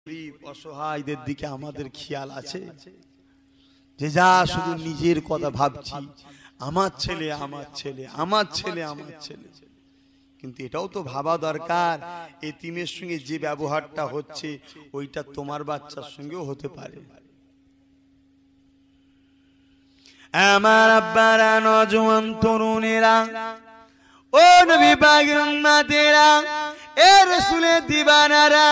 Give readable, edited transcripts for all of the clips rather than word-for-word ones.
গরিব অসহায়দের দিকে আমাদের খেয়াল আছে? যে যা শুধু নিজের কথা ভাবছি, আমার ছেলে আমার ছেলে আমার ছেলে আমার ছেলে। কিন্তু এটাও তো ভাবা দরকার, এতিমের সঙ্গে যে ব্যবহারটা হচ্ছে ওইটা তোমার বাচ্চার সঙ্গেও হতে পারে। আমার আব্বারা, নওজোয়ান তরুণেরা, ও নবী পাকের উম্মতেরা, এ রাসূলের দিওয়ানারা,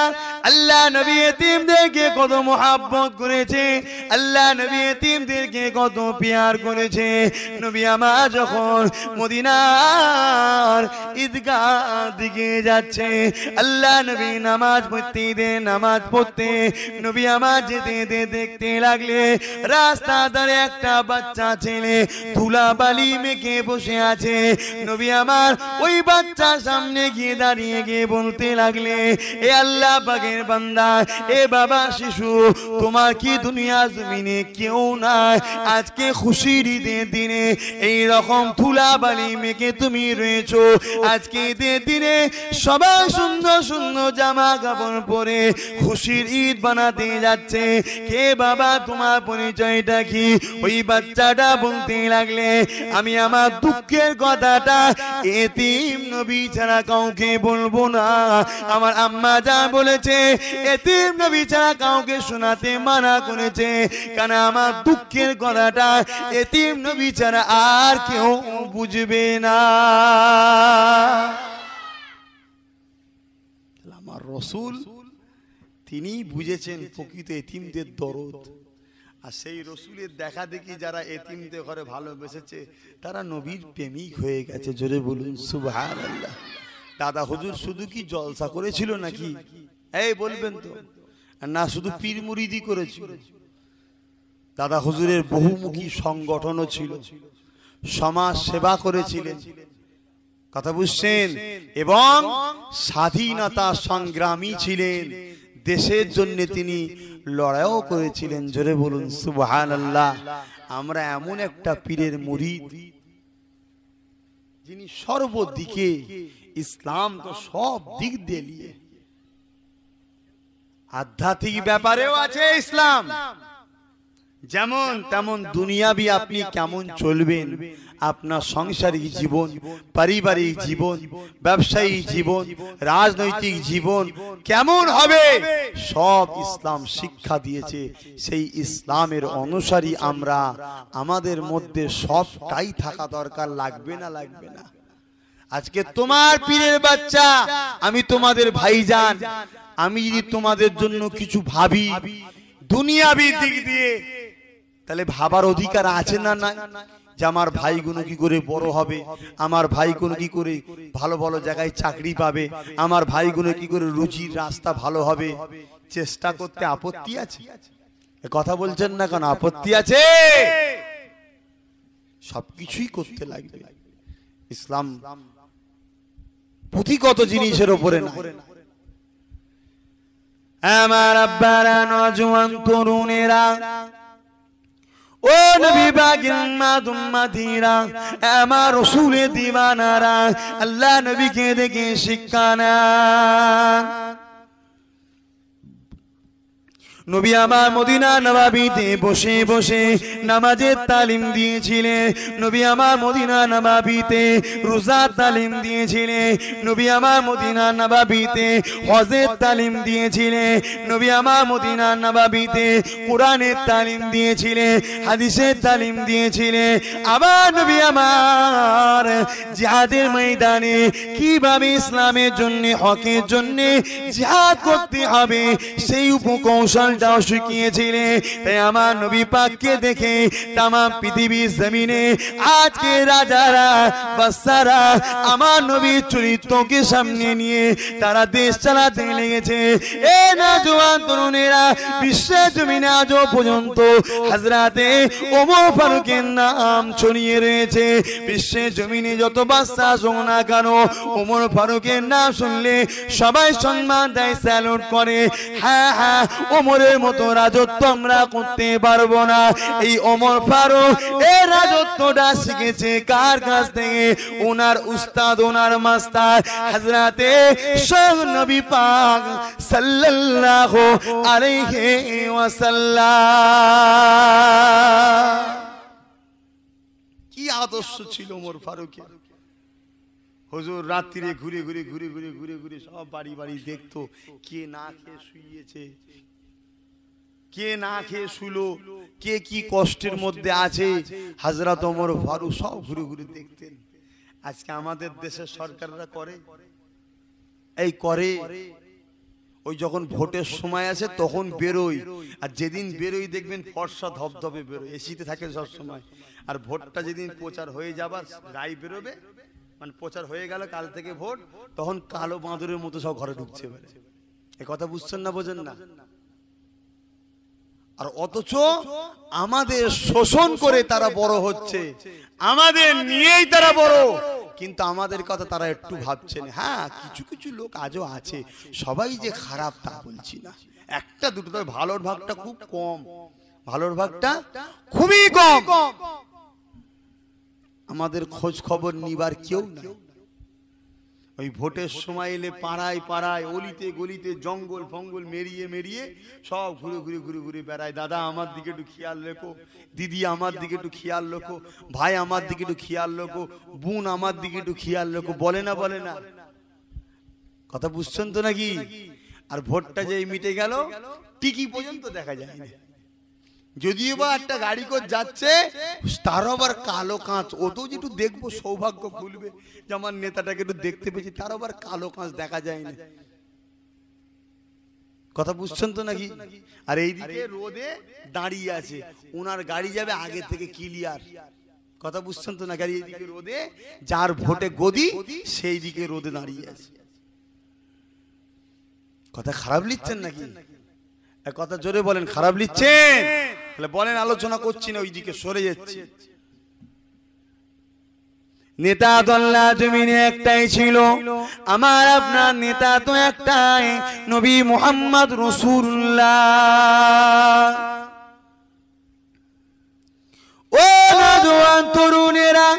আল্লাহ নবী এতিমদেরকে কত মোহাব্বত করেছে, আল্লাহ নবী এতিমদেরকে কত প্যার করেছে। নবী আমার যখন মদিনার ঈদগাহ দিকে যাচ্ছে, আল্লাহ নবী নামাজ পড়তে নবী আমার যেতে দেখতে লাগলে রাস্তা ধারে একটা বাচ্চা ছেলে ধুলাবালি মেখে বসে আছে। নবী আমার ওই বাচ্চার সামনে গিয়ে দাঁড়িয়ে গিয়ে বলতে লাগলে, এ আল্লাহ পাকের বান্দা, এ বাবা শিশু, তোমার কি দুনিয়া জমিনে কেউ নাই? আজকে খুশির ঈদের দিনে এই রকম ধুলাবালি মেখে তুমি রয়েছো। আজকে ঈদের দিনে সবাই সুন্দর সুন্দর জামা কাপড় পরে খুশির ঈদ বানাতে যাচ্ছে। কে বাবা, তোমার পরিচয়টা কি? ওই বাচ্চাটা বলতে লাগলে, আমি আমার দুঃখের কথাটা এতিম নবী ছাড়া কাউকে বলবো না। আমার আম্মা যা বলেছে, এতিম নবী ছাড়া কাউকে শোনাতে মানা করেছে, কারণ আমার দুঃখের কথাটা এতিম নবী ছাড়া আর কেউ বুঝবে না। আমার রাসূল তিনি বুঝেছেন প্রকৃত এতিমদের দরদ। আর সেই রসুলের দেখা দেখি যারা এতিমদের ঘরে ভালোবেসেছে তারা নবীর প্রেমিক হয়ে গেছে। জোরে বলুন সুবহানাল্লাহ। দাদা হুজুর শুধু কি জলসা করেছিল নাকি? এই বলবেন তো না, শুধু পীর মুরিদি করেছিল। দাদা হুজুরের বহুমুখী সংগঠনও ছিল, সমাজ সেবা করেছিলেন, কথা বুঝছেন, এবং স্বাধীনতা সংগ্রামী ছিলেন। দেশের জন্য তিনি লড়াইও করেছিলেন। জোরে বলুন সুবহানাল্লাহ। আমরা এমন একটা পীরের মুরিদ যিনি সর্বদিকে ইসলাম তো সব দিক দিয়ে নিয়ে, আধ্যাত্মিক ব্যাপারেও আছে ইসলাম, যেমন তেমন দুনিয়াবি আপনি কেমন চলবেন, আপনার সাংসারিক জীবন, পারিবারিক জীবন, ব্যবসায়িক জীবন, রাজনৈতিক জীবন কেমন হবে সব ইসলাম শিক্ষা দিয়েছে। সেই ইসলামের অনুসারী আমরা, আমাদের মধ্যে সবটাই থাকা দরকার। লাগবে না? লাগবে না? আজকে তোমার পীরের বাচ্চা, আমি তোমাদের ভাইজান, আমি যদি তোমাদের জন্য কিছু ভাবি দুনিয়াবি দিক দিয়ে, তাহলে ভাবার অধিকার আছে না? না, যে আমার ভাইগুলো কি করে বড় হবে, আমার ভাইগুলো কি করে ভালো ভালো জায়গায় চাকরি পাবে, আমার ভাইগুলো কি করে রুজির রাস্তা ভালো হবে, চেষ্টা করতে আপত্তি আছে? কথা বলছেন না কেন? আপত্তি আছে? সবকিছুই করতে লাগবে। ইসলাম পুঁথিগত জিনিসের উপরে না। আমার আব্বারা, নওজোয়ান তরুণেরা, ও নবী পাকের উম্মতিরা, আমার রাসূলের দিওয়ানারা, আল্লাহ নবীকে দেখে শিক্ষা নেন। নবী আমার মদিনা নবাবিতে বসে বসে নামাজের তালিম দিয়েছিলেন। নবী আমার মদিনা নবাবিতে রোজার তালিম দিয়েছিলেন। নবী আমার মদিনা নবাবিতে হজের তালিম দিয়েছিলেন। নবী আমার মদিনা নবাবিতে কোরআনের তালিম দিয়েছিলেন, হাদিসের তালিম দিয়েছিলেন। আবার নবী আমার জিহাদের ময়দানে কিভাবে ইসলামের জন্য, হকের জন্য জিহাদ করতে হবে সেই উপকৌশল শিখিয়েছিলেন। তাই আমার নবী পাককে দেখে তামাম পৃথিবীর জমিনে আজকে রাজারা, বাদশারা আমার নবীর চরিত্রকে সামনে নিয়ে তারা দেশ চালাতে লেগেছে। এ নওজোয়ান তরুণেরা, বিশ্বের জমিনে আজও পর্যন্ত হযরতে ওমর ফারুকের নাম ছড়িয়ে রয়েছে। বিশ্বের জমিনে যত বাদশা আসুক না কেন, ওমর ফারুকের নাম শুনলে সবাই সম্মান দেয়, স্যালুট করে। হ্যাঁ হ্যাঁ, ওমরের মতো রাজত্ব আমরা করতে পারবো না। এই ওমর ফারুক এই রাজত্বটা শিখেছে কার কাছ থেকে? ওনার উস্তাদ, ওনার মাস্টার হযরতে নবী পাক সাল্লাল্লাহু আলাইহি ওয়াসাল্লাম। কি আদর্শ ছিল ওমর ফারুকের। হুজুর রাত্রিরে ঘুরে ঘুরে ঘুরে ঘুরে ঘুরে ঘুরে সব বাড়ি বাড়ি দেখতো কে না খেয়ে শুয়েছে, কে না খেয়ে শুলো, কে কি কষ্টের মধ্যে আছে। হযরত ওমর ফারুক সব ঘুরে ঘুরে দেখতেন। আজকে আমাদের দেশের সরকাররা করে, এই করে ওই যখন ভোটের সময় আছে তখন বেরোই, আর যেদিন বেরোই দেখবেন ফর্সা ধবধবে বেরোয়, এসিতে থাকে সব সময়। আর ভোটটা যেদিন প্রচার হয়ে যাবার রায় বেরোবে, মানে প্রচার হয়ে গেল কাল থেকে ভোট, তখন কালো বাঁদরের মতো সব ঘরে ঢুকছে। এ কথা বুঝছেন না, বোঝেন না? আর অথচ আমাদের শোষণ করে তারা বড় হচ্ছে, আমাদের নিয়েই তারা বড়, কিন্তু আমাদের কথা তারা একটু ভাবছেন। হ্যাঁ, কিছু কিছু লোক আজও আছে, সবাই যে খারাপ তা বলছি না, একটা দুটো, তবে ভালোর ভাগটা খুব কম, ভালোর ভাগটা খুবই কম। আমাদের খোঁজ খবর নিবার কেউ নাই। ওই ভোটের সময় এলে পাড়ায় পাড়ায়, অলিতে গলিতে, জঙ্গল ফঙ্গল মেরিয়ে মেরিয়ে সব ঘুরে ঘুরে ঘুরে ঘুরে বেড়ায়। দাদা আমার দিকে একটু খেয়াল রেখো, দিদি আমার দিকে একটু খেয়াল রেখো, ভাই আমার দিকে একটু খেয়াল রেখো, বোন আমার দিকে একটু খেয়াল রেখো, বলে না বলে না? কথা বুঝছেন তো নাকি? আর ভোটটা যে মিটে গেল, টিকি পর্যন্ত দেখা যায় না। যদিও বা একটা গাড়ি করে যাচ্ছে, তার আবার কালো কাঁচ, ও তো যেটু দেখবো সৌভাগ্য খুলবে যে আমার নেতাটাকে একটু দেখতে পেয়েছি, তার আবার কালো কাঁচ দেখা যায় না। কথা বুঝছেন তো নাকি? আর এইদিকে রোদে দাঁড়িয়ে আছে, ওনার গাড়ি যাবে আগে থেকে ক্লিয়ার। কথা বুঝছেন তো না? গাড়ি এইদিকে রোদে, যার ভোটে গদি সেই দিকে রোদে দাঁড়িয়ে আছে। কথা খারাপ লিখছেন নাকি? কথা জোরে বলেন, খারাপ লিখছেন? তাহলে বলেন, আলোচনা করছি না, ওইদিকে সরে যাচ্ছি। নেতা তো আল্লাহ জমিনে একটাই ছিল, আমার আপনার নেতা তো একটাই, নবী মুহাম্মদ রাসূলুল্লাহ। ও নওজোয়ান তরুণেরা,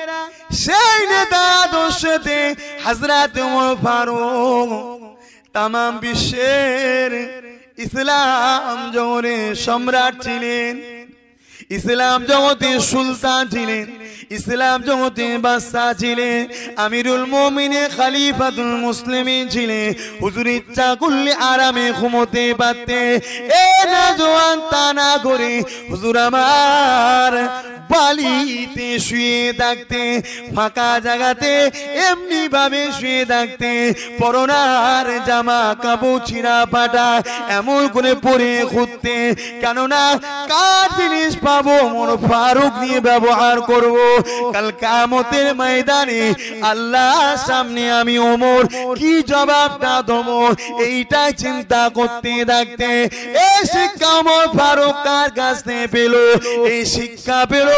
সেই নেতা আদর্শতে হযরত ওমর ফারুক তাম বিশ্বের ইসলাম জগতের সম্রাট ছিলেন, ইসলাম জগতের সুলতান ছিলেন, ইসলাম জগতের বাদশা ছিলেন, আমিরুল মুমিনিন খলিফাতুল মুসলিমিন ছিলেন। হুজুর ইচ্ছা করলে আরামে ঘুমোতে পারতেন। এ নওজোয়ান তা না করে হুজুর আমার বালিতে শুয়ে থাকতে, ফাঁকা জায়গাতে এমনি ভাবে শুয়ে থাকতে, পরনার জামা কাপড় ছিঁড়া ফাটা এমন করে পরে ঘুরতে। কেননা কার জিনিস পাবো, ওমর ফারুক নিয়ে ব্যবহার করব। কাল কিয়ামতের ময়দানে আল্লাহর সামনে আমি ওমর কি জবাবটা দেবো, এইটাই চিন্তা করতে থাকতে। এই শিক্ষা ওমর ফারুক কার কাছ থেকে পেল? এই শিক্ষা পেল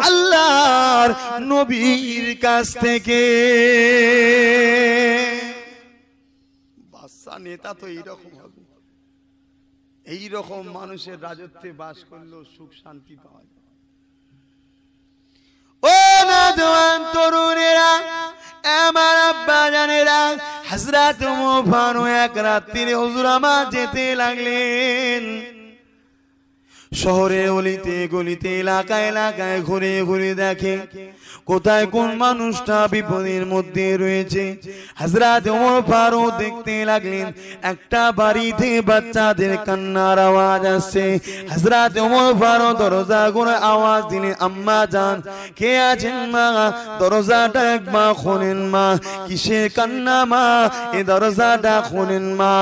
আল্লাহর নবীর কাছ থেকে। বাদশা নেতা তো এইরকম হবে, এইরকম মানুষের রাজত্বে বাস করলেও সুখ শান্তি পাওয়া যায়। ও নওজোয়ান তরুণেরা, আমার আব্বা জানেরা, হযরত ওমর ফারুক এক রাত্রিরে হুজুর আমার যেতে লাগলেন। শহরে অলিতে গলিতে এলাকায় এলাকায় ঘুরে ঘুরে দেখে কোথায় কোন মানুষটা বিপদের মধ্যে রয়েছে। হযরত ওমর ফারুক দেখতে লাগলেন একটা বাড়িতে বাচ্চাদের কান্নার আওয়াজ আসছে। হযরত ওমর ফারুক দরজা করে আওয়াজ দিলেন, আম্মা জান, কে আছেন মা? দরজাটা একবার খোলেন মা। কিসের কান্না মা? এই দরজাটা খোলেন মা।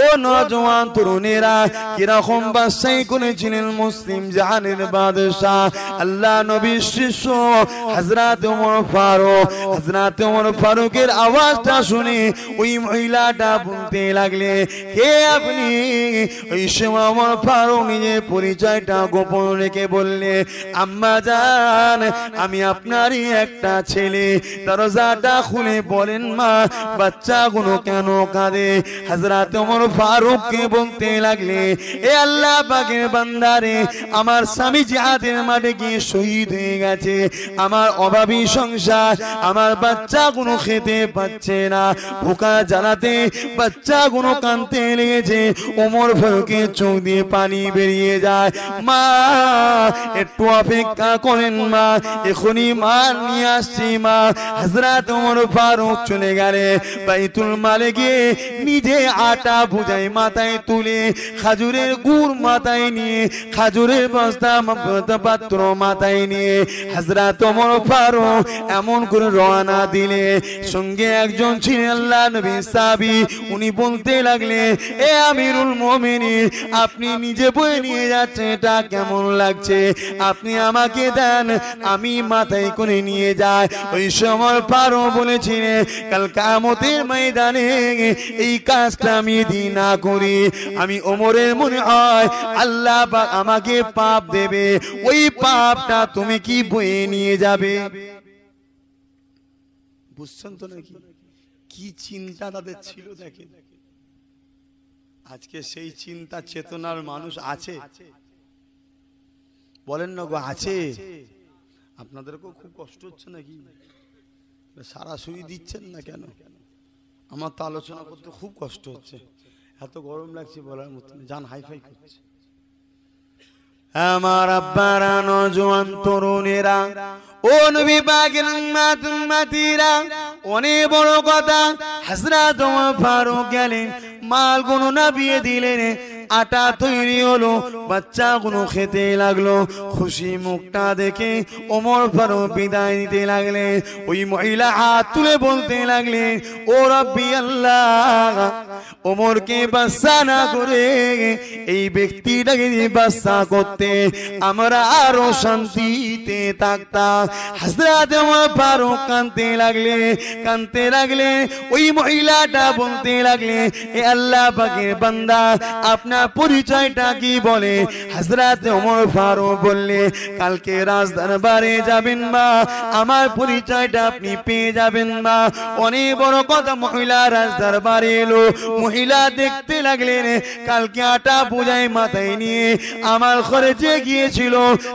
ও নওজোয়ান তরুণেরা, কিরকম বাদশাহী করেছিলেন মুসলিম জাহানের বাদশাহ, আল্লাহ নবীর শিষ্য হযরত ওমর ফারুক। হযরত ওমর ফারুকের আওয়াজটা শুনে ওই মহিলাটা বলতে লাগলে, কে আপনি? ওই সময় ওমর ফারুক নিজের পরিচয়টা গোপন রেখে বললে, আম্মা জান, আমি আপনারই একটা ছেলে। দরজাটা খুলে বলেন মা, বাচ্চাগুলো কেন কাঁদে? হযরত ওমর ফারুককে বলতে লাগলে, এ আল্লাহ পাকের বান্দারে, রে আমার স্বামী জিহাদের মাঠে গিয়ে শহীদ হয়ে গেছে, আমার অভাবী সংসার, আমার বাচ্চাগুলো খেতে পাচ্ছে না, ভুকা জ্বালাতে বাচ্চাগুলো কাঁদতে লেগেছে। ওমর ফারুকের চোখ দিয়ে পানি বেরিয়ে যায়। মা একটু অপেক্ষা করেন মা, এখনই মাল নিয়ে আসছি মা। হযরত ওমর ফারুক চলে গেলে বাইতুল মালে গিয়ে নিজে আটা ভুজায় মাথায় তুলে, খাজুরের গুড় মাথায় নিয়ে, খাজুরের বস্তা পাত্র মাথায় নিয়ে হযরত ওমর ফারুক এমন করে রওনা দিলে। সঙ্গে একজন ছিলেন আল্লাহ নবী সাহাবী, উনি বলতে লাগলে, এ আমিরুল মুমিনিন, আপনি নিজে বয়ে নিয়ে যাচ্ছেন, এটা কেমন লাগছে? আপনি আমাকে দেন, আমি মাথায় করে নিয়ে যাই। ওই সময় ফারুক বলেছিলেন, কাল কিয়ামতের ময়দানে এই কাজটা আমি যদি না করি, আমি ওমরের মনে হয় আল্লাহ পাক আমাকে পাপ দেবে, ওই পাপটা তুমি কি বয়ে নিয়ে যাবে? বুঝছেন তো নাকি কি চিন্তা তাদের ছিল? দেখেন আজকে সেই চিন্তা চেতনার মানুষ আছে? বলেন না গো, আছে? আপনাদেরকেও খুব কষ্ট হচ্ছে নাকি? সারাসরি দিচ্ছেন না কেন? আমার তো আলোচনা করতে খুব কষ্ট হচ্ছে, এত গরম লাগছে বলার মতো না, জান হাইফাই করছে। আমার আব্বারা, নওজোয়ান তরুণেরা, ও নবী পাকের উম্মতিরা, অনেক বড় কথা। হযরত ওমর ফারুক গেলেন, মালগুলো নামিয়ে দিলেন, আটা তৈরি হলো, বাচ্চাগুলো খেতে লাগলো। খুশি মুখটা দেখে ওমর ফারুক বিদায় নিতে লাগলেন। ওই মহিলা হাত তুলে বলতে লাগলেন, ও রাব্বি আল্লাহ, ওমরকে বাচ্চা না করে এই ব্যক্তিটাকে বাচ্চা করতে আমরা আরো শান্তিতে থাকতাম। হযরত ওমর ফারুক কাঁদতে লাগলে। ওই মহিলাটা বলতে লাগলে, এ আল্লাহ পাকের বান্দা, আপনার পরিচয়টা কি বলে? হযরত ওমর ফারুক বললে, কালকে রাজ দরবারে যাবেন মা, আমার পরিচয়টা আপনি পেয়ে যাবেন মা। অনেক বড় কথা। মহিলা রাজ দরবারে এলো, মহিলা দেখতে লাগলেন, কালকে আটা পূজায় মাথায় নিয়ে আমার ঘরে যে গিয়েছিল,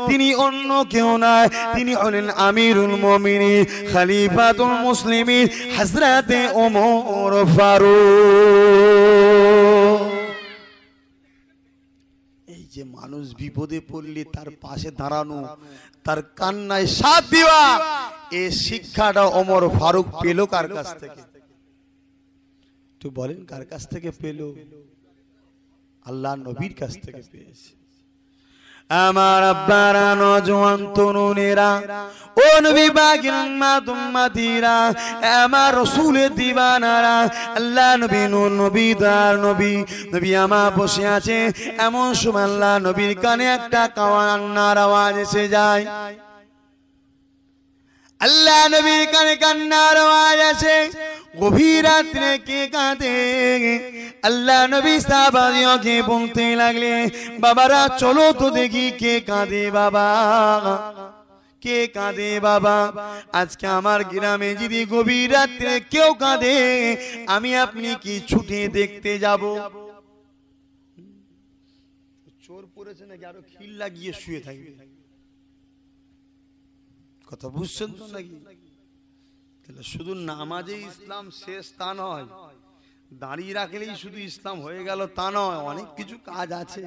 তিনি অন্য কেউ নয়, তিনি হলেন আমিরুল মুমিনিন, খলিফাতুল মুসলিমিন, হযরত ওমর ফারুক। এই যে মানুষ বিপদে পড়লে তার পাশে দাঁড়ানো, তার কান্নায় সাথ দেওয়া, এই শিক্ষাটা ওমর ফারুক পেল কার কাছ থেকে? তো বলেন কার কাছ থেকে পেল? আল্লাহ নবীর কাছ থেকে পেয়েছে। আমার আব্বারা, নওজোয়ান তরুণেরা, ও নবী পাকের উম্মতিরা, আমার রাসূলের দিওয়ানারা, আল্লাহ নবী নূর নবী দার নবী, নবী আমার বসে আছে। এমন সময় আল্লাহ নবীর কানে একটা কান্নার আওয়াজ এসে যায়। আল্লাহ নবীর কানে কান্নার আওয়াজ আসে। গভীর রাত্রে কে কাঁদে? আল্লাহ নবী সাহাবাদেরকে বলতে লাগলে, বাবারা চলো তো দেখি কে কাঁদে বাবা, কে কাঁদে বাবা। আজকে আমার গ্রামে যদি গভীর রাত্রে কেউ কাঁদে, আমি আপনি কি ছুটে দেখতে যাব? চোর পড়েছে নাকি আরো খিল লাগিয়ে শুয়ে থাকবে? কথা বুঝছেন তো নাকি? শুধু নামাজে ইসলাম শেষ তা নয়, দাঁড়িয়ে রাখলেই শুধু ইসলাম হয়ে গেল তা নয়, অনেক কিছু কাজ আছে।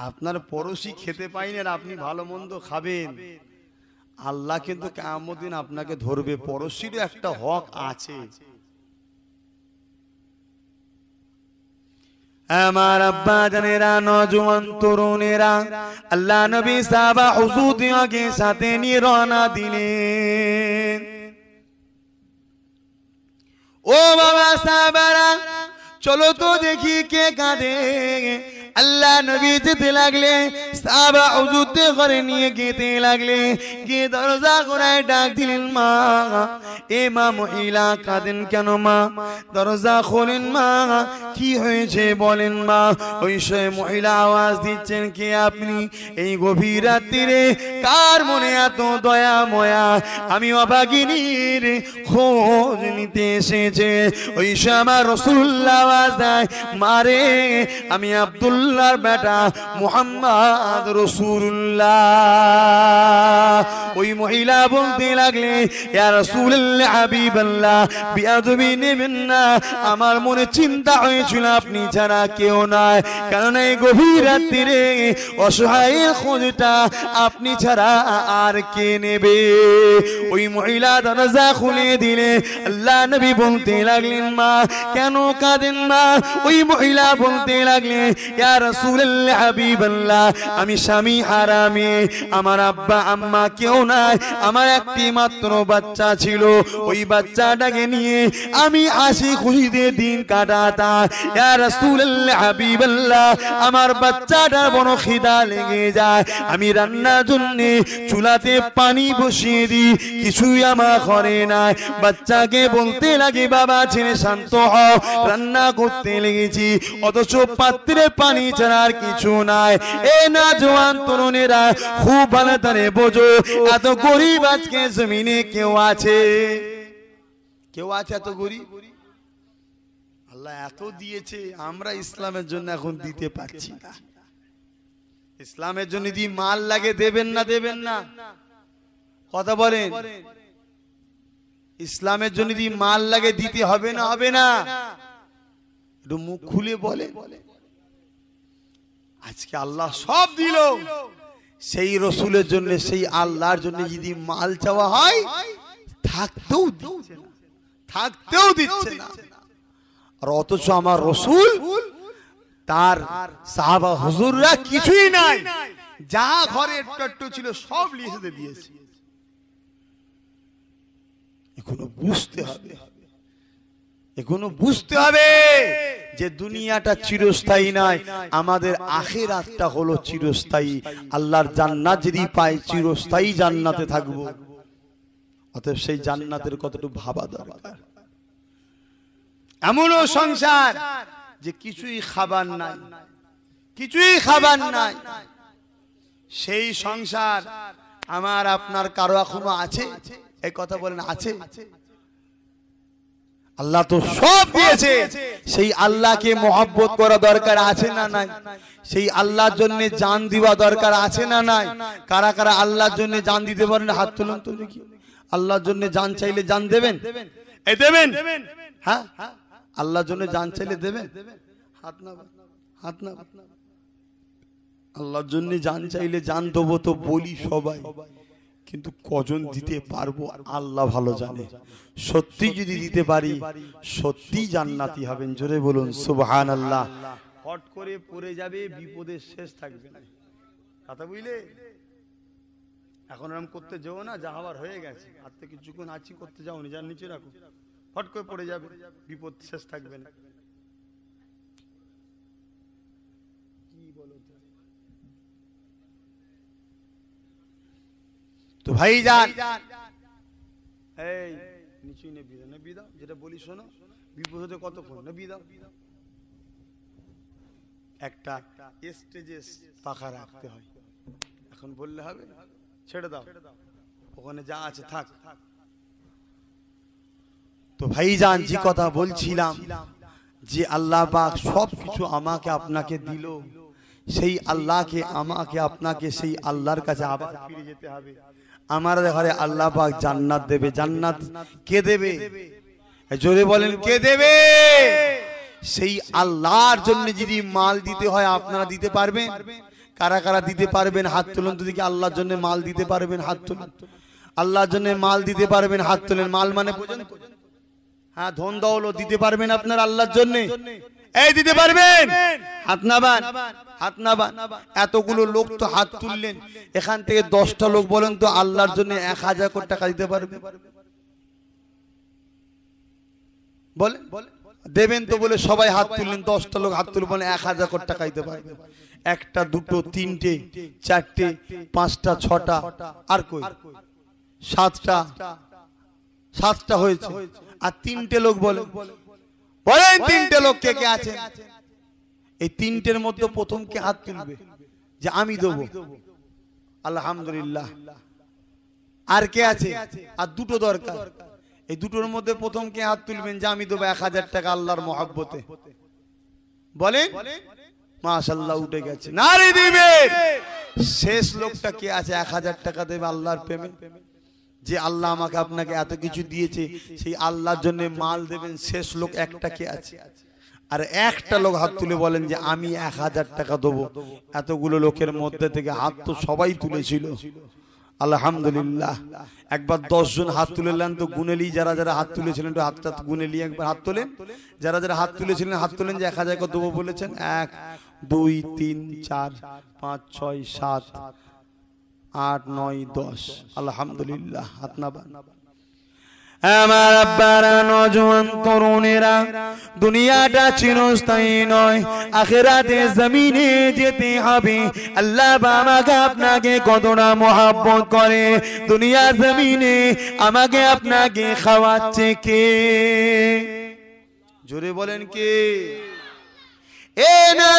আপনার পড়োশি খেতে পাই না, আপনি ভালো মন্দ খাবেন, আল্লাহ কিন্তু কিয়ামত দিন আপনাকে ধরবে। পড়োশিরও একটা হক আছে। আমার আব্বা জানেরা, নওজোয়ান তরুণেরা, আল্লাহ নবী সাহাবা হুজুরকে সাথে নিয়ে রওনা দিলেন। ও বাবা সাহাবারা, চলো তো দেখি কে কাঁদে। আল্লাহ নবী যেতে লাগলে, সাহাবা হুজুরকে ঘরে নিয়ে যেতে লাগলে, গিয়ে দরজা খোলায় ডাক দিলেন, মা, এ মা, মহিলা কাঁদেন কেন মা? দরজা খোলেন মা, কি হয়েছে বলেন মা। ওই সময় মহিলা আওয়াজ দিচ্ছেন, কে আপনি? এই গভীর রাত্রিরে কার মনে এত দয়া ময়া? আমি অভাগিনীর খোঁজ নিতে এসেছে। ওই সময় আমার রাসূলুল্লাহ আওয়াজ দেয়, মারে, আমি আব্দুল্লাহ আব্দুল্লাহর বেটা মুহাম্মদ রাসূলুল্লাহ। ওই মহিলা বলতে লাগলে ইয়া রাসূলুল্লাহ হাবিবাল্লাহ বিআদবি নেবেন না, আমার মনে চিন্তা হয়েছিল আপনি ছাড়া কেউ নাই, কারণ এই গভীর রাত্রিরে অসহায়ের খোঁজটা আপনি ছাড়া আর কে নেবে। ওই মহিলা দরজা খুলে দিলে আল্লাহ নবী বলতে লাগলেন মা কেন কাঁদেন মা? ওই মহিলা বলতে লাগলেন ইয়া রাসূলুল্লাহ হাবিবাল্লাহ আমি স্বামী হারামে, আমার আব্বা আম্মা কেউ নাই, আমার একটি মাত্র বাচ্চা ছিল, ওই বাচ্চাটাকে নিয়ে আমি হাসি খুশিতে দিন কাটাতাম। ইয়া রাসূলুল্লাহ হাবিবাল্লাহ আমার বাচ্চাটার বড় খিদা লেগে যায়, আমি রান্নার জন্য চুলাতে পানি বসিয়ে দিই, কিছুই আমার ঘরে নাই। বাচ্চাকে বলতে লাগে বাবা ছেলে শান্ত হও, রান্না করতে লেগেছি, অথচ পাত্রে পানি ছাড়া আর কিছু নাই। এ না জওয়ান তরুণেরা খুব ভালো করে বোঝো, এত গরিব আজকে জমিনে কেউ আছে? কেউ আছে এত গরিব? আল্লাহ এত দিয়েছে, আমরা ইসলামের জন্য এখন দিতে পারছি না। ইসলামের জন্য যদি মাল লাগে দেবেন না দেবেন না? কথা বলেন। ইসলামের জন্য যদি মাল লাগে দিতে হবে না হবে না? একটু মুখ খুলে বলে। আজকে আল্লাহ সব দিল, সেই রসুলের জন্য সেই আল্লাহর জন্য যদি মাল চাওয়া হয় থাকতেও দিচ্ছে না, থাকতেও দিচ্ছে না। আর অথচ আমার রসুল তার সাহাবা হুজুররা কিছুই নাই, যা ঘরে একটু ছিল সব লিখে দিয়েছে। এখনো বুঝতে হবে, এখনো বুঝতে হবে যে দুনিয়াটা চিরস্থায়ী নয়, আমাদের আখিরাতটা হলো চিরস্থায়ী। আল্লাহর জান্নাত যদি পাই চিরস্থায়ী জান্নাতে থাকবো। অতএব সেই জান্নাতের কতটুকু ভাবা দরকার। এমনও সংসার যে কিছুই খাবার নাই, কিছুই খাবার নাই, সেই সংসার আমার আপনার কারো এখনো আছে? এই কথা বলেন আছে? আল্লাহ তো সব দিয়েছে, সেই আল্লাহকে মহব্বত করা দরকার আছে না নাই? সেই আল্লাহর জন্য জান দেওয়া দরকার আছে না নাই? কারা কারা আল্লাহর জন্য জান দিতে পারেন হাত তুলুন তো দেখি। আল্লাহর জন্য জান চাইলে জান দেবেন? এই দেবেন? হ্যাঁ, আল্লাহর জন্য জান চাইলে দেবেন? হাত না, হাত না। আল্লাহর জন্য জান চাইলে জান দেবো তো বলি সবাই, কিন্তু কজন দিতে পারবো আল্লাহ ভালো জানে। সত্যি যদি দিতে পারি সত্যি জান্নাতি হবেন। জোরে বলুন সুবহানাল্লাহ। হট করে পড়ে যাবে, বিপদের শেষ থাকবে না। কথা বুঝলে? এখন এরকম করতে যাও না, যা হওয়ার হয়ে গেছে, আর তো কিছুক্ষণ আছি করতে যাও, নিজের নিচে রাখো, হট করে পড়ে যাবে, বিপদ শেষ থাকবে না। কি বলো তো ভাইজান? এই নিচে নেবি দাও, নেবি দাও, যেটা বলি শোনো, বিপদ হতে কতক্ষণ নেবি দাও। একটা স্টেজে পাখা রাখতে হয়, এখন বললে হবে? ছেড়ে দাও, ওখানে যা আছে থাক। তো ভাইজান যে কথা বলছিলাম, যে আল্লাহ পাক সবকিছু আমাকে আপনাকে দিল, সেই আল্লাহকে আমাকে আপনাকে সেই আল্লাহর কাছে আবার ফিরে যেতে হবে। আমার ঘরে আল্লাহ পাক জান্নাত দেবে। জান্নাত কে দেবে? জোরে বলেন কে দেবে? সেই আল্লাহর জন্য যদি মাল দিতে হয় আপনারা দিতে পারবেন? কারা কারা দিতে পারবেন হাত তুলুন তো দেখি। আল্লাহর জন্য মাল দিতে পারবেন? হাত তুলুন। আল্লাহর জন্য মাল দিতে পারবেন? হাত তুলেন। মাল মানে বুঝেন তো? হ্যাঁ, ধন দৌলত দিতে পারবেন আপনারা আল্লাহর জন্য? এই দিতে পারবেন? হাত নাবান, হাত নাবান। এতগুলো লোক তো হাত তুললেন, এখান থেকে 10টা লোক বলেন তো আল্লাহর জন্য 1000 কোটি টাকা দিতে পারবে? বলেন দেবেন তো? বলে সবাই হাত তুললেন, 10টা লোক হাত তুলে বলেন 1000 কোটি টাকা দিতে পারবে। একটা, দুটো, তিনটে, চারটে, 5টা, 6টা, আর কই 7টা হয়েছে। আর 3টে লোক বলেন, বলেন 3টে লোক কে কে আছে? এই 3টের মধ্যে প্রথম কে হাত তুলবে যে আমি দেবো? আলহামদুলিল্লাহ। আর কে আছে? আর 2টো দরকার। এই 2টোর মধ্যে প্রথম কে হাত তুলবেন যে আমি দেবো 1000 টাকা আল্লাহর মহব্বতে? বলেন মাশাআল্লাহ উঠে গেছে, নারী দিবে। শেষ লোকটা কে আছে 1000 টাকা দেবে আল্লাহর প্রেমে? যে আল্লাহ আমাকে আপনাকে এত কিছু দিয়েছে, সেই আল্লাহর জন্য মাল দেবেন, শেষ লোক একটা কে আছে? আর একটা লোক হাত তুলে বলেন যে আমি 1000 টাকা দেবো। এতগুলো লোকের মধ্যে থেকে হাত তো সবাই তুলেছিল, আলহামদুলিল্লাহ। একবার 10 জন হাত তুলেলেন তো গুনেলি, যারা যারা হাত তুলেছিলেন একটু হাতটা গুনেলি, একবার হাত তোলেন। যারা যারা হাত তুলেছিলেন হাত তোলেন যে 1000 টাকা দেবো বলেছেন। 1 2 3 4 5 6 7 8 9 10, আলহামদুলিল্লাহ। হাত নাবান। আমার আব্বারা, নওজোয়ান তরুণেরা, দুনিয়াটা চিরস্থায়ী নয়, আখিরাতে জমিনে যেতে হবে। আল্লাহ আমাকে আপনাকে কতটা মহব্বত করে, দুনিয়া জমিনে আমাকে আপনাকে খাওয়াচ্ছে কে? জোরে বলেন কে? এ না